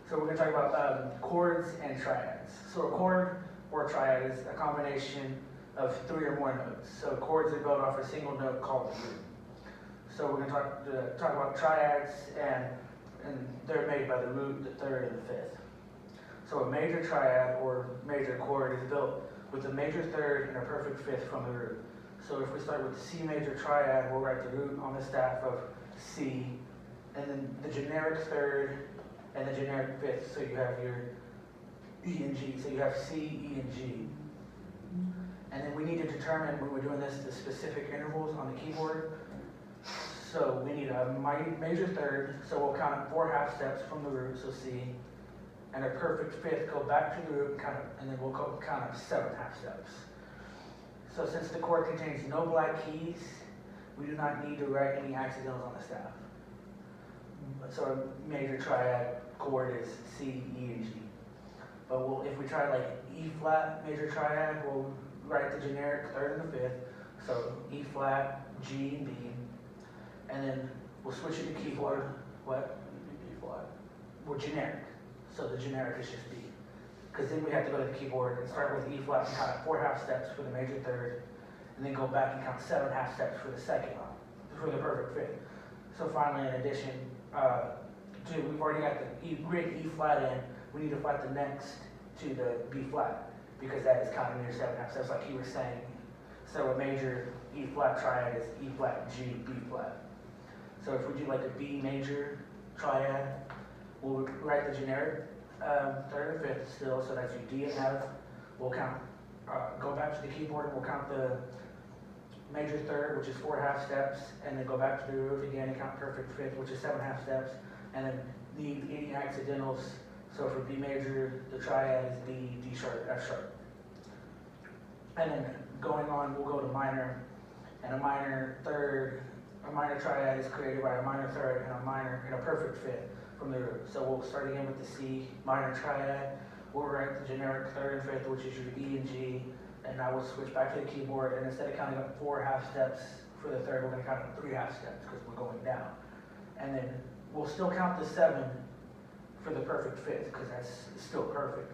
So we're going to talk about chords and triads. So a chord or triad is a combination of 3 or more notes. So chords are built off a single note called the root. So we're going to talk about triads, and they're made by the root, the third, and the fifth. So a major triad or major chord is built with a major third and a perfect fifth from the root. So if we start with the C major triad, we'll write the root on the staff of C, and then the generic third and the generic fifth. So you have your E and G. So you have C, E, and G. And then we need to determine, when we're doing this, the specific intervals on the keyboard. So we need a major third, so we'll count up 4 half steps from the root, so C, and a perfect fifth, go back to the root and count up, and then we'll count up 7 half steps. So since the chord contains no black keys, we do not need to write any accidentals on the staff. So a major triad chord is C, E, and G. But if we try like E flat major triad, we'll write the generic third and the fifth. So E flat, G, and B. And then we'll switch it to keyboard. What? B flat. We're generic. So the generic is just B. Because then we have to go to the keyboard and start with E flat and count up 4 half steps for the major third, and then go back and count 7 half steps for the second one, for the perfect fifth. So finally, in addition, we've already got the E flat in, we need to flat the next to the B flat, because that is counting your 7 half steps, like you were saying. So a major E flat triad is E flat, G, B flat. So if we do like a B major triad, we'll write the generic third and fifth still, so that's your D and F. We'll count, go back to the keyboard, and we'll count the major third, which is 4 half steps, and then go back to the root again and count perfect fifth, which is 7 half steps, and then leave any accidentals. So for B major, the triad is B, D sharp, F sharp. And then going on, we'll go to minor, and a minor triad is created by a minor third and a perfect fifth from the root. So we'll start again with the C minor triad. We'll write the generic third and fifth, which is your E and G, and now we'll switch back to the keyboard, and instead of counting up 4 half steps for the third, we're going to count up 3 half steps because we're going down. And then we'll still count the 7 for the perfect fifth because that's still perfect.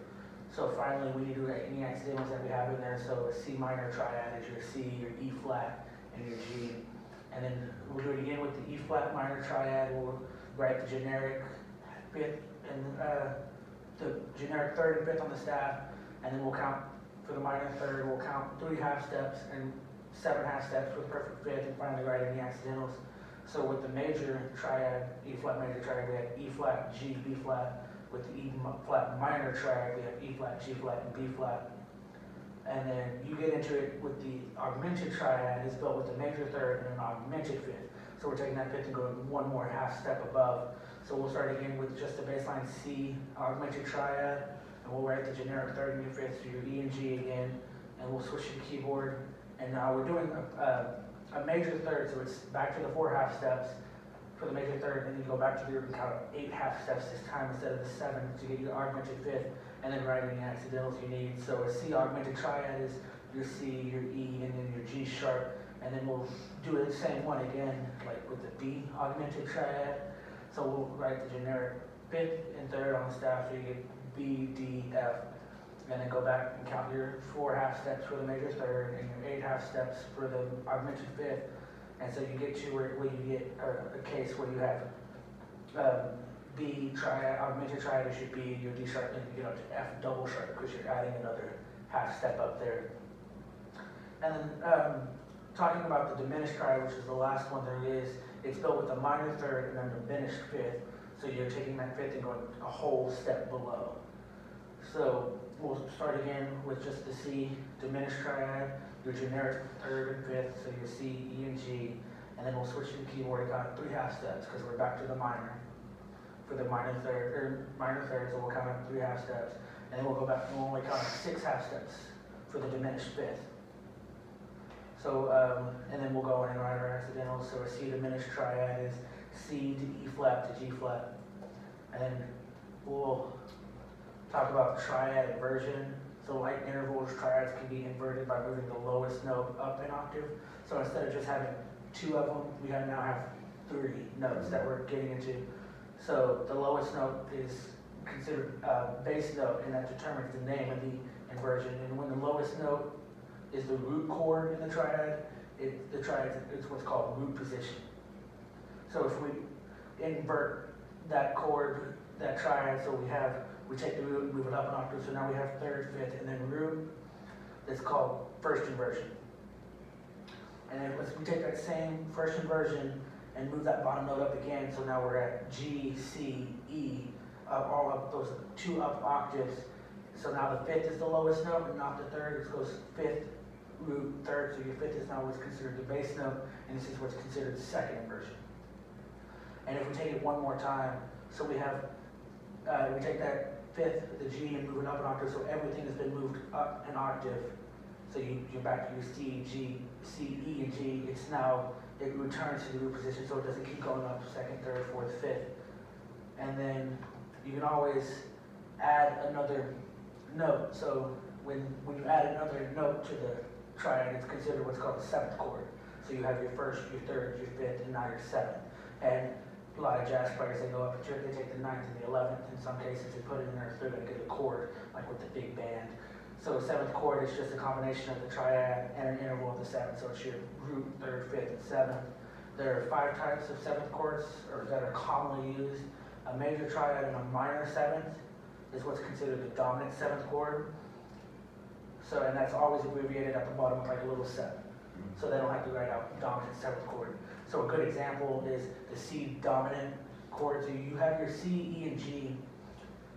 So finally, we need to write any accidentals that we have in there. So a C minor triad is your C, your E flat, and your G. And then we'll do it again with the E flat minor triad. We'll write the generic fifth and the generic third and fifth on the staff, and then we'll count for the minor third. We'll count 3 half steps and 7 half steps for the perfect fifth, and finally write any accidentals. So with the major triad, E flat major triad, we have E flat, G, B flat. With the E flat minor triad, we have E flat, G flat, and B flat. And then you get into it with the augmented triad, is built with a major third and an augmented fifth. So we're taking that fifth and going 1 more half step above. So we'll start again with just the baseline C augmented triad, and we'll write the generic third and your fifth, so your E and G again, and we'll switch to the keyboard. And now we're doing a major third, so it's back to the 4 half steps for the major third, and then you go back to the root and count up 8 half steps this time instead of the 7 to get your augmented fifth, and then write any accidentals you need. So a C augmented triad is your C, your E, and then your G sharp, and then we'll do the same one again, like with the B augmented triad. So we'll write the generic fifth and third on the staff, so you get B, D, F, and then go back and count your 4 half steps for the major third and your 8 half steps for the augmented fifth. And so you get to where you get a case where you have B triad, augmented triad is your B, your D sharp, and you get up to F double sharp because you're adding another half step up there. And then talking about the diminished triad, which is the last one there is, it's built with a minor third and a diminished fifth. So you're taking that fifth and going a whole step below. So we'll start again with just the C diminished triad, your generic third and fifth, so your C, E, and G, and then we'll switch to the keyboard and count 3 half steps because we're back to the minor for the minor third, so we'll count up 3 half steps, and then we'll go back and we'll only count up 6 half steps for the diminished fifth. So, and then we'll go in and write our accidentals. So a C diminished triad is C to E flat to G flat, and then we'll talk about triad inversion. So like intervals, triads can be inverted by moving the lowest note up an octave. So instead of just having 2 of them, we now have 3 notes that we're getting into. So the lowest note is considered bass note, and that determines the name of the inversion. And when the lowest note is the root chord in the triad, the triad is what's called root position. So if we invert that chord, that triad, so we take the root, move it up an octave, so now we have third, fifth, and then root. That's called first inversion. And then we take that same first inversion and move that bottom note up again, so now we're at G, C, E, all of those 2 up octaves. So now the fifth is the lowest note and not the third. It goes fifth, root, third, so your fifth is now what's considered the bass note, and this is what's considered the second inversion. And if we take it one more time, so we have, we take that fifth, the G, and move it up an octave, so everything has been moved up an octave. So you're back to your C, G, C, E, and G. It's now, it returns to the root position, so it doesn't keep going up second, third, fourth, fifth. And then you can always add another note. So when you add another note to the triad, it's considered what's called the seventh chord. So you have your first, your third, your fifth, and now your seventh. And a lot of jazz players, they go up a trip, they take the 9th and the 11th. In some cases, they put it in there so they're going to get a chord, like with the big band. So the seventh chord is just a combination of the triad and an interval of the seventh. So it's your root, third, fifth, and seventh. There are 5 types of seventh chords that are commonly used. A major triad and a minor seventh is what's considered the dominant seventh chord. So, and that's always abbreviated at the bottom with like a little 7. So they don't have to write out dominant seventh chord. So a good example is the C dominant chord. So you have your C, E, and G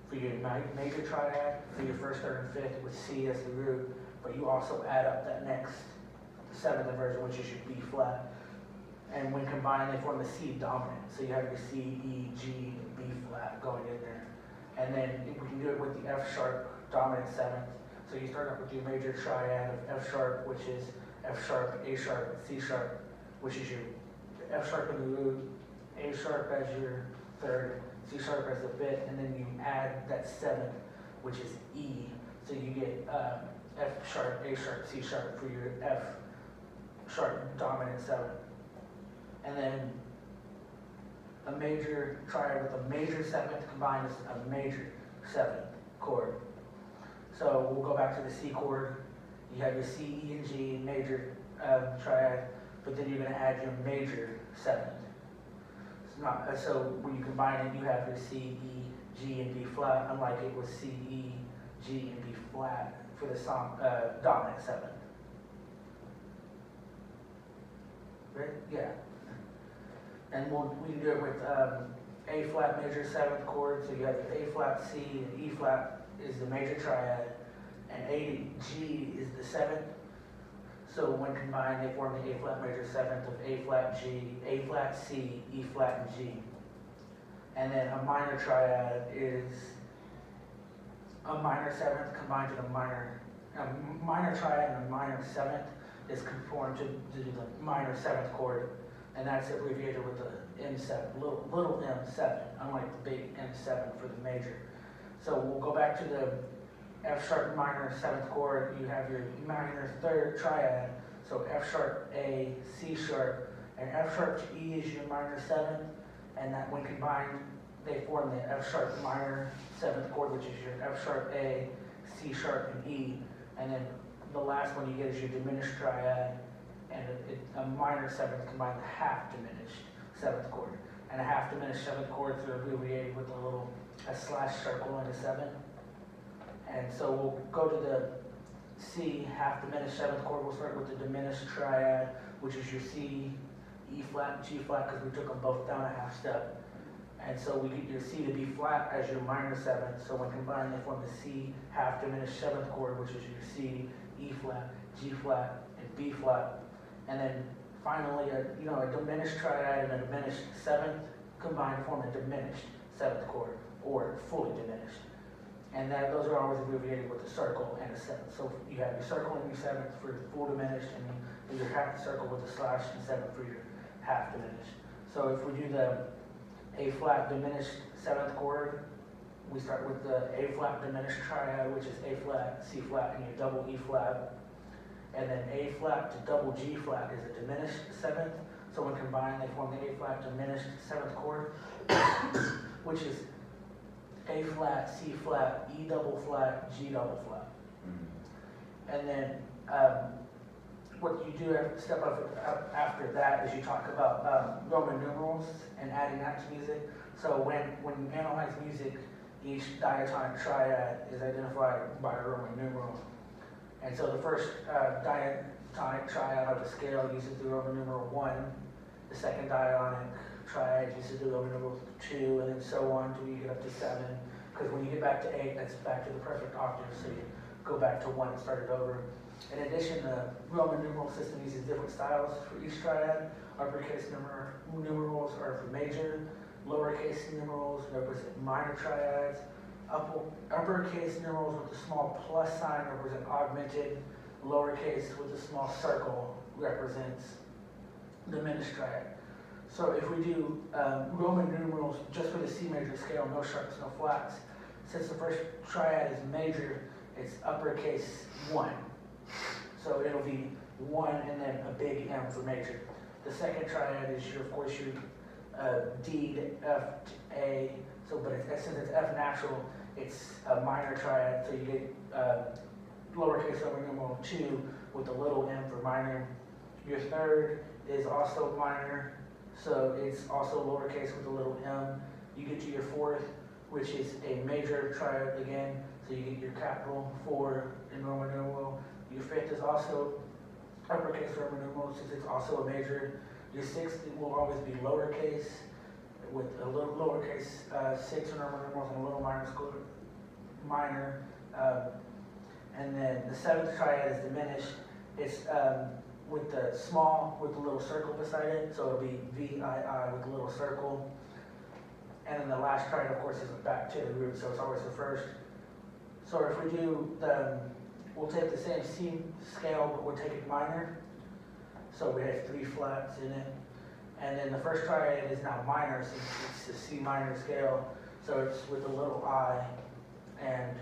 for your major triad, for your first, third, and fifth, with C as the root, but you also add up that next 7th inversion, which is your B flat. And when combined, they form the C dominant. So you have your C, E, G, and B flat going in there. And then we can do it with the F sharp dominant 7th. So you start off with your major triad of F sharp, which is F sharp, A sharp, C sharp, which is your F sharp in the root, A sharp as your third, C sharp as the fifth, and then you add that 7th, which is E. So you get F sharp, A sharp, C sharp for your F sharp dominant 7th. And then a major triad with a major 7th combined is a major 7th chord. So we'll go back to the C chord. You have your C, E, and G major triad, but then you're going to add your major 7th. So when you combine it, you have your C, E, G, and B flat, unlike it was C, E, G, and B flat for the song, dominant 7th. Right? Yeah. And we can do it with A flat major 7th chord. So you have A flat, C, and E flat is the major triad, and A to G is the 7th. So when combined, they form the A flat major 7th of A flat G, A flat C, E flat, and G. And then a minor triad is a minor 7th combined to the minor triad and a minor 7th is conformed to the minor 7th chord, and that's abbreviated with the M7, little M7, unlike the big M7 for the major. So we'll go back to the F sharp minor 7th chord. You have your minor 3rd triad, so F sharp A, C sharp, and F sharp to E is your minor 7th, and that when combined, they form the F sharp minor 7th chord, which is your F sharp A, C sharp, and E, and then the last one you get is your diminished triad, and a minor 7th combined with half diminished 7th chord. And a half diminished 7th chords are abbreviated with a slash circle and a 7. And so we'll go to the C half diminished 7th chord. We'll start with the diminished triad, which is your C, E flat, and G flat, because we took them both down a half step. And so we get your C to B flat as your minor 7th. So when combined, they form the C half diminished 7th chord, which is your C, E flat, G flat, and B flat. And then finally, a diminished triad and a diminished 7th combined form a diminished 7th chord, or fully diminished. And those are always abbreviated with a circle and a 7th. So you have your circle and your 7th for full diminished, and your half circle with a slash and 7th for your half diminished. So if we do the A flat diminished 7th chord, we start with the A flat diminished triad, which is A flat, C flat, and your double E flat. And then A flat to double G flat is a diminished 7th. So when combined, they form the A flat diminished 7th chord, which is A flat, C flat, E double flat, G double flat. And then what you do step up after that is you talk about Roman numerals and adding that to music. So when you analyze music, each diatonic triad is identified by a Roman numeral. And so the first diatonic triad of a scale uses the Roman numeral 1. The second diatonic triad uses the Roman numeral 2, and then so on until you get up to 7. Because when you get back to 8, that's back to the perfect octave, so you go back to 1 and start it over. In addition, the Roman numeral system uses different styles for each triad. Uppercase numerals are for major, lowercase numerals represent minor triads, uppercase numerals with a small plus sign represent augmented, lowercase with a small circle represents diminished triad. So if we do Roman numerals just for the C major scale, no sharps, no flats, since the first triad is major, it's uppercase 1. So it'll be 1 and then a big M for major. The second triad is of course your D to F to A. So, but since it's F natural, it's a minor triad. So you get lowercase Roman numeral 2 with a little M for minor. Your third is also minor, so it's also lowercase with a little M. You get to your fourth, which is a major triad again. So you get your capital 4 in Roman numeral. Your fifth is also uppercase Roman numeral since it's also a major. Your sixth will always be lowercase with a little lowercase 6 in Roman numerals and a little minor. And then the seventh triad is diminished. It's with the small with the little circle beside it, so it'll be VII with a little circle. And then the last triad, of course, is back to the root, so it's always the first. So if we do we'll take the same C scale, but we'll take it minor. So we have 3 flats in it. And then the first triad is now minor since it's a C minor scale. So it's with a little I and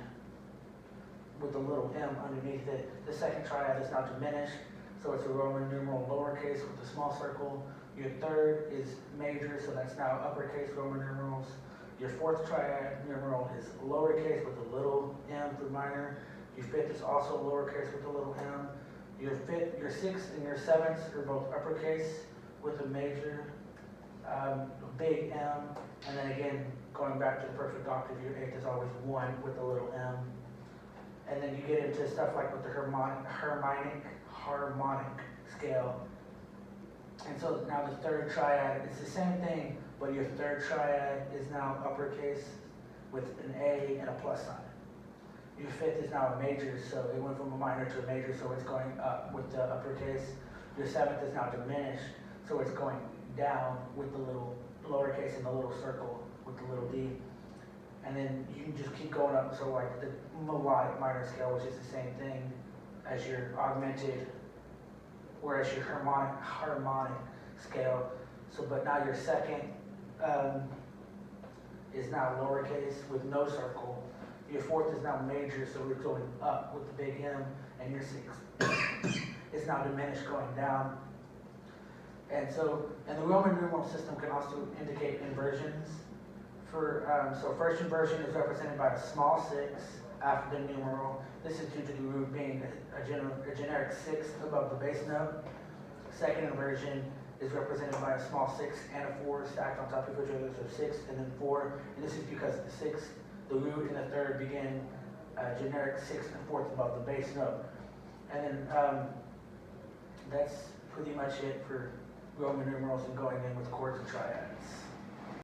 with a little M underneath it. The second triad is now diminished. So it's a Roman numeral lowercase with a small circle. Your third is major, so that's now uppercase Roman numerals. Your fourth triad numeral is lowercase with a little m for minor. Your fifth is also lowercase with a little m. Your sixth and your seventh are both uppercase with a major, big M. And then again, going back to the perfect octave, your eighth is always 1 with a little m. And then you get into stuff like with the harmonic scale. And so now the third triad, it's the same thing, but your third triad is now uppercase with an A and a plus sign. Your fifth is now a major, so it went from a minor to a major, so it's going up with the uppercase. Your seventh is now diminished, so it's going down with the little lowercase and the little circle with the little d. And then you can just keep going up, so like the melodic minor scale, which is the same thing as your augmented, whereas your harmonic scale. So, but now your second is now lowercase with no circle. Your fourth is now major, so we're going up with the big M, and your sixth is now diminished going down. And so, and the Roman numeral system can also indicate inversions. So first inversion is represented by a small 6 after the numeral. This is due to the root being a generic 6 above the bass note. Second inversion is represented by a small 6 and a 4 stacked on top of each other, so 6 and then 4. And this is because the root and the third begin generic 6 and 4th above the bass note. And then that's pretty much it for Roman numerals and going in with chords and triads.